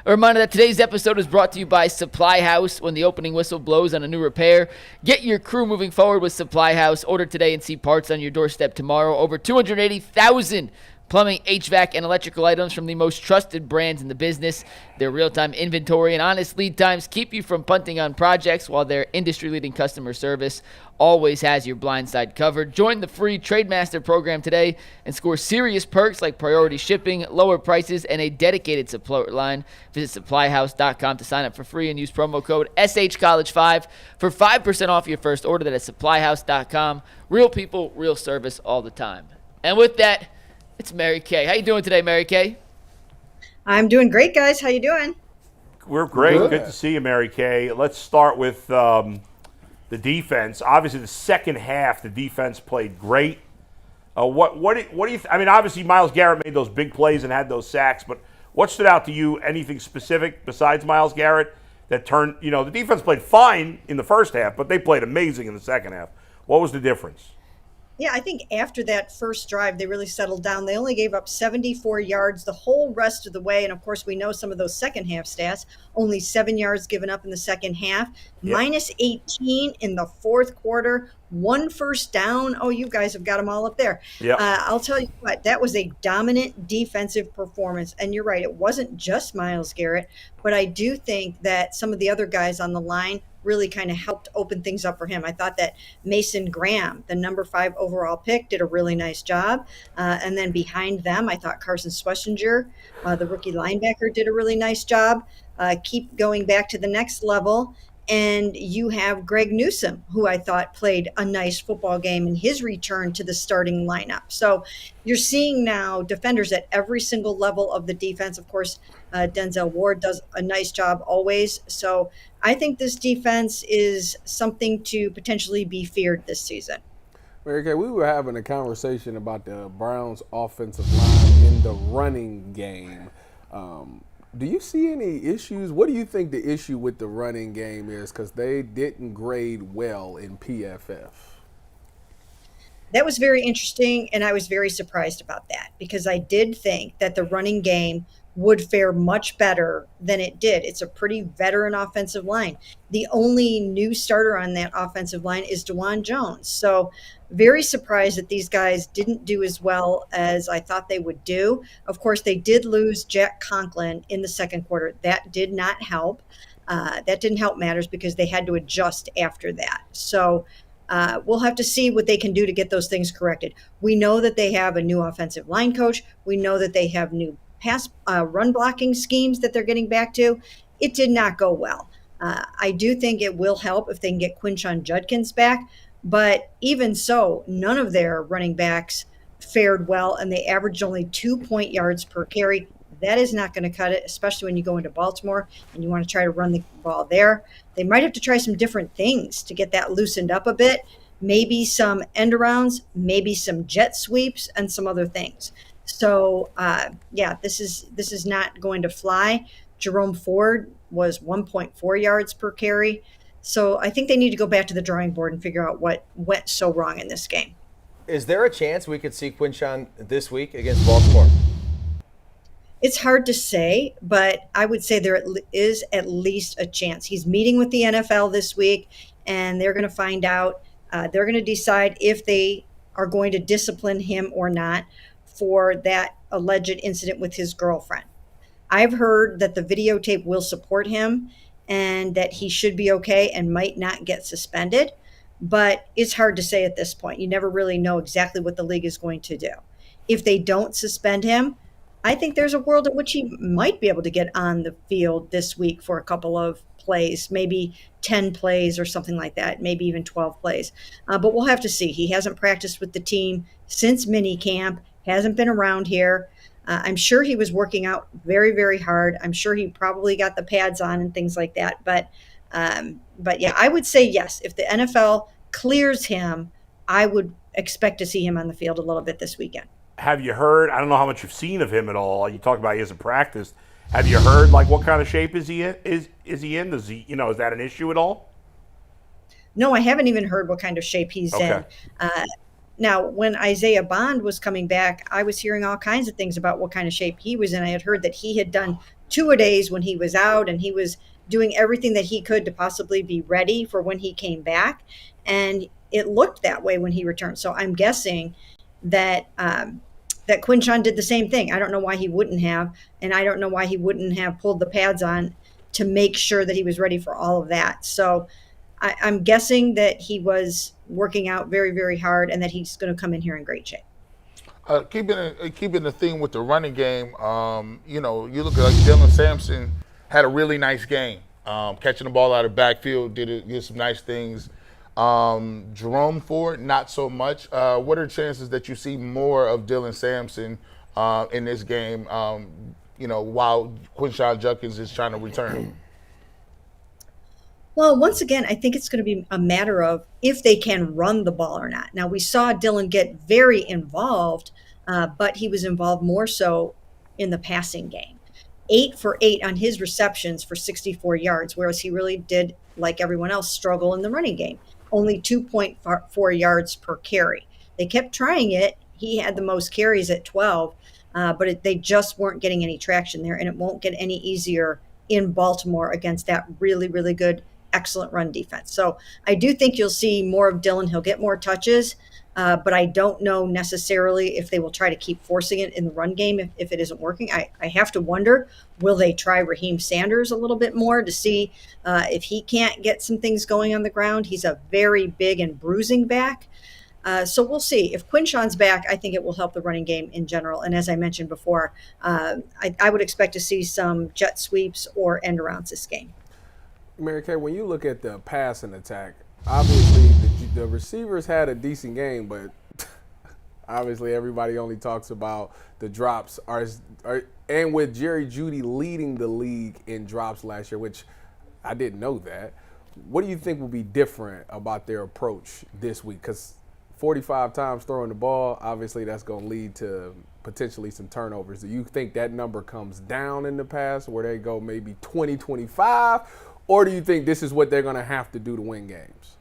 A reminder that today's episode is brought to you by Supply House. When the opening whistle blows on a new repair, get your crew moving forward with Supply House. Order today and see parts on your doorstep tomorrow. Over 280,000 plumbing, HVAC, and electrical items from the most trusted brands in the business. Their real-time inventory and honest lead times keep you from punting on projects, while their industry-leading customer service always has your blind side covered. Join the free Trademaster program today and score serious perks like priority shipping, lower prices, and a dedicated support line. Visit supplyhouse.com to sign up for free and use promo code SHCollege5 for 5% off your first order. That is supplyhouse.com. Real people, real service all the time. And with that, it's Mary Kay. How you doing today, Mary Kay? I'm doing great, guys. How you doing? We're great. Good to see you, Mary Kay. Let's start with the defense. Obviously, the second half, the defense played great. What do you? I mean, obviously, Myles Garrett made those big plays and had those sacks. But what stood out to you? Anything specific besides Myles Garrett that turned? You know, the defense played fine in the first half, but they played amazing in the second half. What was the difference? Yeah, I think after that first drive, they really settled down. They only gave up 74 yards the whole rest of the way. And, of course, we know some of those second half stats. Only 7 yards given up in the second half. Yep. Minus 18 in the fourth quarter. 1 first down. Oh, you guys have got them all up there. Yep. I'll tell you what, that was a dominant defensive performance. And you're right, it wasn't just Myles Garrett. But I do think that some of the other guys on the line really kind of helped open things up for him. I thought that Mason Graham, the number 5 overall pick, did a really nice job. And then behind them, I thought Carson Schlesinger, the rookie linebacker, did a really nice job. Keep going back to the next level. And you have Greg Newsome, who I thought played a nice football game in his return to the starting lineup. So you're seeing now defenders at every single level of the defense. Of course, Denzel Ward does a nice job always. So I think this defense is something to potentially be feared this season. Mary Kay, we were having a conversation about the Browns' offensive line in the running game. Do you see any issues? What do you think the issue with the running game is? Because they didn't grade well in PFF. That was very interesting, and I was very surprised about that because I did think that the running game would fare much better than it did. It's a pretty veteran offensive line. The only new starter on that offensive line is DeJuan Jones. So very surprised that these guys didn't do as well as I thought they would do. Of course, they did lose Jack Conklin in the second quarter. That did not help. That didn't help matters because they had to adjust after that. So we'll have to see what they can do to get those things corrected. We know that they have a new offensive line coach. We know that they have new pass run blocking schemes that they're getting back to. It did not go well. I do think it will help if they can get Quinshon Judkins back, but even so, none of their running backs fared well, and they averaged only 2 point yards per carry. That is not going to cut it, especially when you go into Baltimore and you want to try to run the ball there. They might have to try some different things to get that loosened up a bit, maybe some end arounds, maybe some jet sweeps, and some other things. So, this is not going to fly. Jerome Ford was 1.4 yards per carry. So I think they need to go back to the drawing board and figure out what went so wrong in this game. Is there a chance we could see Quinshon this week against Baltimore? It's hard to say, but I would say there is at least a chance. He's meeting with the NFL this week, and they're going to find out. They're going to decide if they are going to discipline him or not for that alleged incident with his girlfriend. I've heard that the videotape will support him and that he should be okay and might not get suspended, but it's hard to say at this point. You never really know exactly what the league is going to do. If they don't suspend him, I think there's a world in which he might be able to get on the field this week for a couple of plays, maybe 10 plays or something like that, maybe even 12 plays. But we'll have to see. He hasn't practiced with the team since mini camp, hasn't been around here. I'm sure he was working out very, very hard. I'm sure he probably got the pads on and things like that. But yeah, I would say yes. If the NFL clears him, I would expect to see him on the field a little bit this weekend. Have you heard, I don't know how much you've seen of him at all. You talked about he hasn't practiced. Have you heard, like, what kind of shape is he in? Is he in? Does he, is that an issue at all? No, I haven't even heard what kind of shape he's in. Now, when Isaiah Bond was coming back, I was hearing all kinds of things about what kind of shape he was in. I had heard that he had done two-a-days when he was out, and he was doing everything that he could to possibly be ready for when he came back. And it looked that way when he returned. So I'm guessing that that Quinshon did the same thing. I don't know why he wouldn't have, and I don't know why he wouldn't have pulled the pads on to make sure that he was ready for all of that. So I'm guessing that he was working out very, very hard, and that he's going to come in here in great shape. Keeping the theme with the running game, you look at like Dylan Sampson had a really nice game, catching the ball out of backfield, did some nice things. Jerome Ford, not so much. What are the chances that you see more of Dylan Sampson in this game, while Quinshon Judkins is trying to return? Well, once again, I think it's going to be a matter of if they can run the ball or not. Now, we saw Dylan get very involved, but he was involved more so in the passing game. 8 for 8 on his receptions for 64 yards, whereas he really did, like everyone else, struggle in the running game. Only 2.4 yards per carry. They kept trying it. He had the most carries at 12, but they just weren't getting any traction there, and it won't get any easier in Baltimore against that really, really good, excellent run defense. So I do think you'll see more of Dylan. He'll get more touches, but I don't know necessarily if they will try to keep forcing it in the run game if it isn't working. I have to wonder, will they try Raheem Sanders a little bit more to see if he can't get some things going on the ground? He's a very big and bruising back. So we'll see. If Quinshon's back, I think it will help the running game in general. And as I mentioned before, I would expect to see some jet sweeps or end arounds this game. Mary Kay, when you look at the passing attack, obviously the receivers had a decent game, but obviously everybody only talks about the drops. And with Jerry Jeudy leading the league in drops last year, which I didn't know that, what do you think will be different about their approach this week? Because 45 times throwing the ball, obviously that's going to lead to potentially some turnovers. Do you think that number comes down in the pass where they go maybe 20, 25? Or do you think this is what they're going to have to do to win games?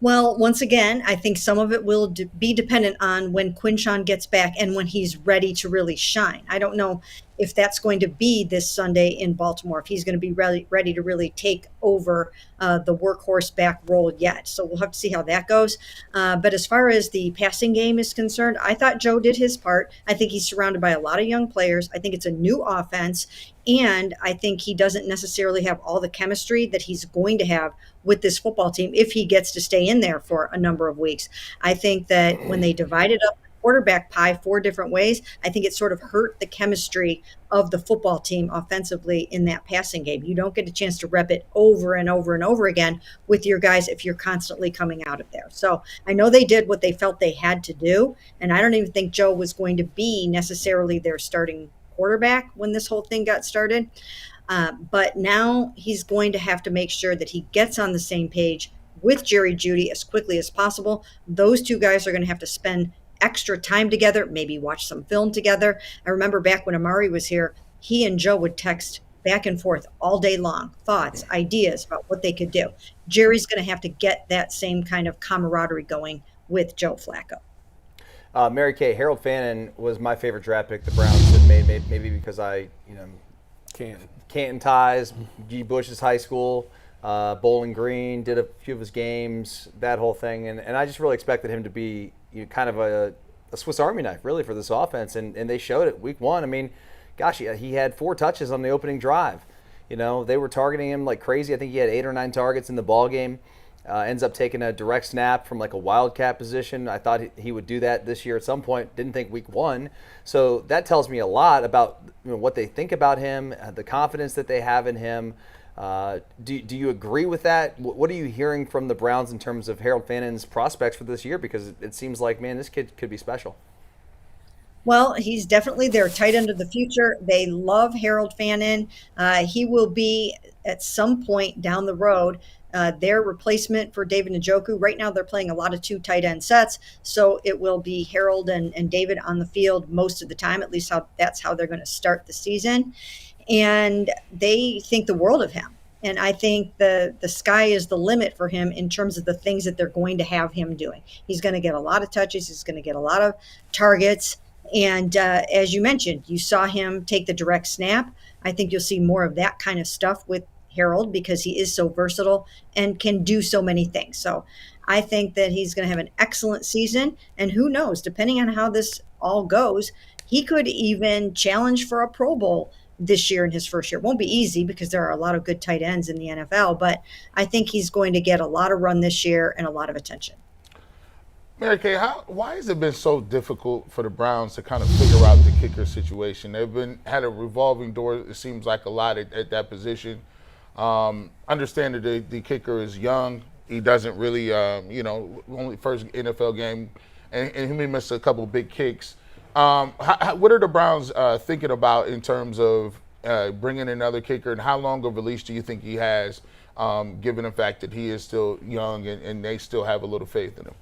Well, once again, I think some of it will be dependent on when Quinshon gets back and when he's ready to really shine. I don't know if that's going to be this Sunday in Baltimore, if he's going to be ready to really take over the workhorse back role yet. So we'll have to see how that goes. But as far as the passing game is concerned, I thought Joe did his part. I think he's surrounded by a lot of young players. I think it's a new offense. And I think he doesn't necessarily have all the chemistry that he's going to have with this football team if he gets to stay in there for a number of weeks. I think that when they divided up the quarterback pie 4 different ways, I think it sort of hurt the chemistry of the football team offensively in that passing game. You don't get a chance to rep it over and over and over again with your guys if you're constantly coming out of there. So I know they did what they felt they had to do, and I don't even think Joe was going to be necessarily their starting quarterback when this whole thing got started. But now he's going to have to make sure that he gets on the same page with Jerry Jeudy as quickly as possible. Those two guys are going to have to spend extra time together, maybe watch some film together. I remember back when Amari was here, he and Joe would text back and forth all day long, thoughts, ideas about what they could do. Jerry's going to have to get that same kind of camaraderie going with Joe Flacco. Mary Kay, Harold Fannin was my favorite draft pick the Browns had made, maybe because Canton ties, G. Bush's high school, Bowling Green, did a few of his games, that whole thing. And I just really expected him to be kind of a Swiss Army knife, really, for this offense. And they showed it week 1. I mean, gosh, he had 4 touches on the opening drive. They were targeting him like crazy. I think he had 8 or 9 targets in the ball game. Ends up taking a direct snap from like a wildcat position. I thought he would do that this year at some point. Didn't think week 1. So that tells me a lot about what they think about him, the confidence that they have in him. Do you agree with that? What are you hearing from the Browns in terms of Harold Fannin's prospects for this year? Because it seems like, man, this kid could be special. Well, he's definitely their tight end of the future. They love Harold Fannin. He will be at some point down the road their replacement for David Njoku. Right now they're playing a lot of 2 tight end sets, so it will be Harold and David on the field most of the time, at least that's how they're going to start the season. And they think the world of him. And I think the sky is the limit for him in terms of the things that they're going to have him doing. He's going to get a lot of touches. He's going to get a lot of targets. And as you mentioned, you saw him take the direct snap. I think you'll see more of that kind of stuff with Harold because he is so versatile and can do so many things. So I think that he's going to have an excellent season. And who knows, depending on how this all goes, he could even challenge for a Pro Bowl this year in his first year. It won't be easy because there are a lot of good tight ends in the NFL, but I think he's going to get a lot of run this year and a lot of attention. Mary Kay, why has it been so difficult for the Browns to kind of figure out the kicker situation? They've had a revolving door, it seems like, a lot at that position. Understand that the kicker is young. He doesn't really, only first NFL game, and he may miss a couple of big kicks. What are the Browns thinking about in terms of bringing another kicker, and how long of a leash do you think he has, given the fact that he is still young and they still have a little faith in him?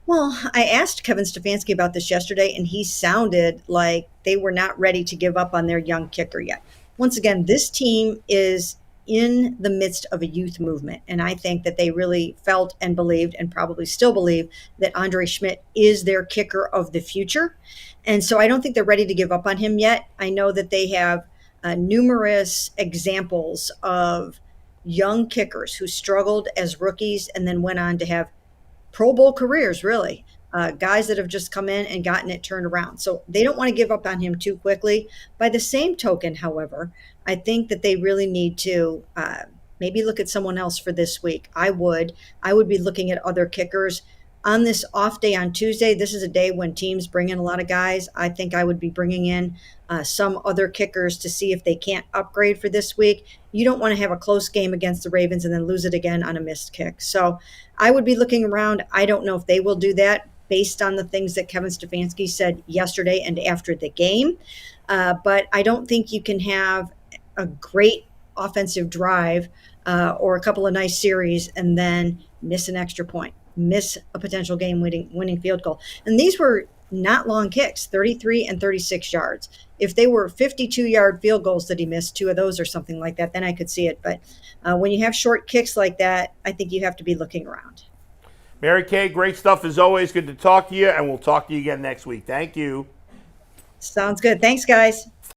Well, I asked Kevin Stefanski about this yesterday, and he sounded like they were not ready to give up on their young kicker yet. Once again, this team is in the midst of a youth movement, and I think that they really felt and believed and probably still believe that Andre Schmidt is their kicker of the future. And so I don't think they're ready to give up on him yet. I know that they have numerous examples of young kickers who struggled as rookies and then went on to have Pro Bowl careers, really. Guys that have just come in and gotten it turned around. So they don't want to give up on him too quickly. By the same token, however, I think that they really need to maybe look at someone else for this week. I would be looking at other kickers. On this off day on Tuesday, this is a day when teams bring in a lot of guys. I think I would be bringing in some other kickers to see if they can't upgrade for this week. You don't want to have a close game against the Ravens and then lose it again on a missed kick. So I would be looking around. I don't know if they will do that based on the things that Kevin Stefanski said yesterday and after the game. But I don't think you can have a great offensive drive or a couple of nice series and then miss an extra point, miss a potential game-winning field goal. And these were not long kicks, 33 and 36 yards. If they were 52-yard field goals that he missed, two of those or something like that, then I could see it. But when you have short kicks like that, I think you have to be looking around. Mary Kay, great stuff as always. Good to talk to you, and we'll talk to you again next week. Thank you. Sounds good. Thanks, guys.